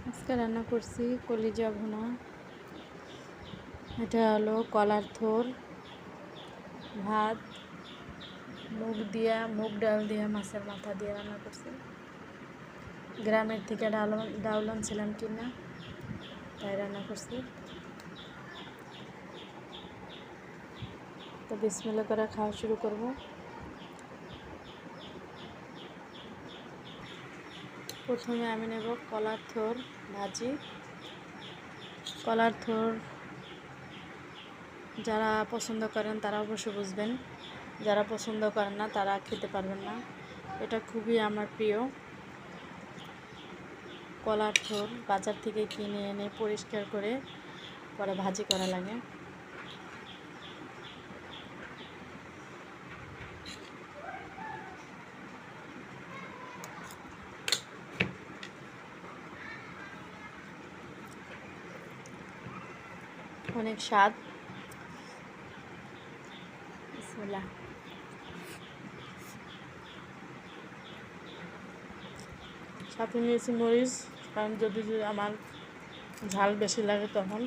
আজকে রান্না করছি কলিজা ভুনা। এটা হলো কলার থোর, ভাত, মুগ ডাল দিয়া মাছের মাথা দিয়ে রান্না করছি। গ্রামের থেকে ডাউল আনছিলাম কিনা, তাই রান্না করছি। তো বিসমিল্লাহ করে খাওয়া শুরু করব। প্রথমে আমি নেব কলার থোর ভাজি। কলার থোর যারা পছন্দ করেন তারা অবশ্য বুঝবেন, যারা পছন্দ করেন না তারা খেতে পারবেন না। এটা খুবই আমার প্রিয়। কলার থোর বাজার থেকে কিনে এনে পরিষ্কার করে পরে ভাজি করা লাগে। অনেক স্বাদ। বিসমিল্লাহ। সাথে নিয়েছি মরিচ, কারণ যদি আমার ঝাল বেশি লাগে তখন।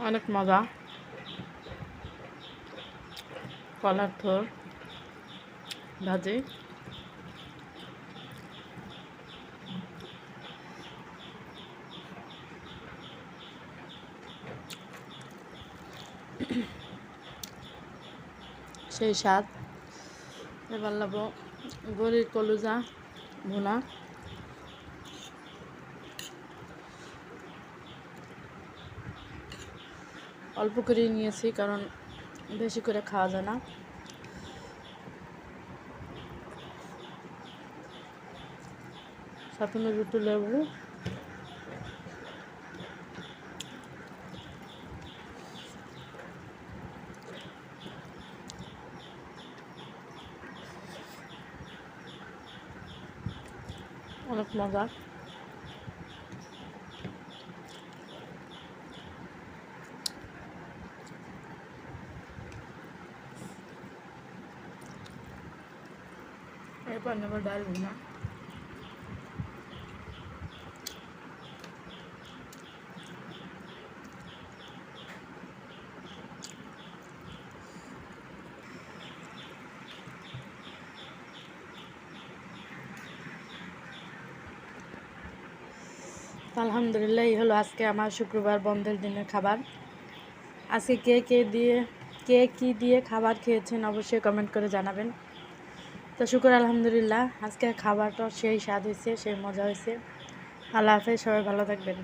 অনেক মজা। কলার থোর ভাজি। সেই স্বাদ। এবার নেব গরুর কলিজা ভুনা। অল্প করে নিয়েছি, কারণ বেশি করে খাওয়া যায় না। সাথে নেব একটু লেবু। অনেক মজা। এরপর নেব ডাল ভুনা। আলহামদুলিল্লাহ, এই হলো আজকে আমার শুক্রবার বন্ধের দিনের খাবার। আজকে কে কি দিয়ে খাবার খেয়েছেন অবশ্যই কমেন্ট করে জানাবেন। তো শুক্র আলহামদুলিল্লাহ, আজকে খাবারটা সেই স্বাদ হয়েছে, সেই মজা হয়েছে। আল্লাহ হাফেজ, সবাই ভালো থাকবেন।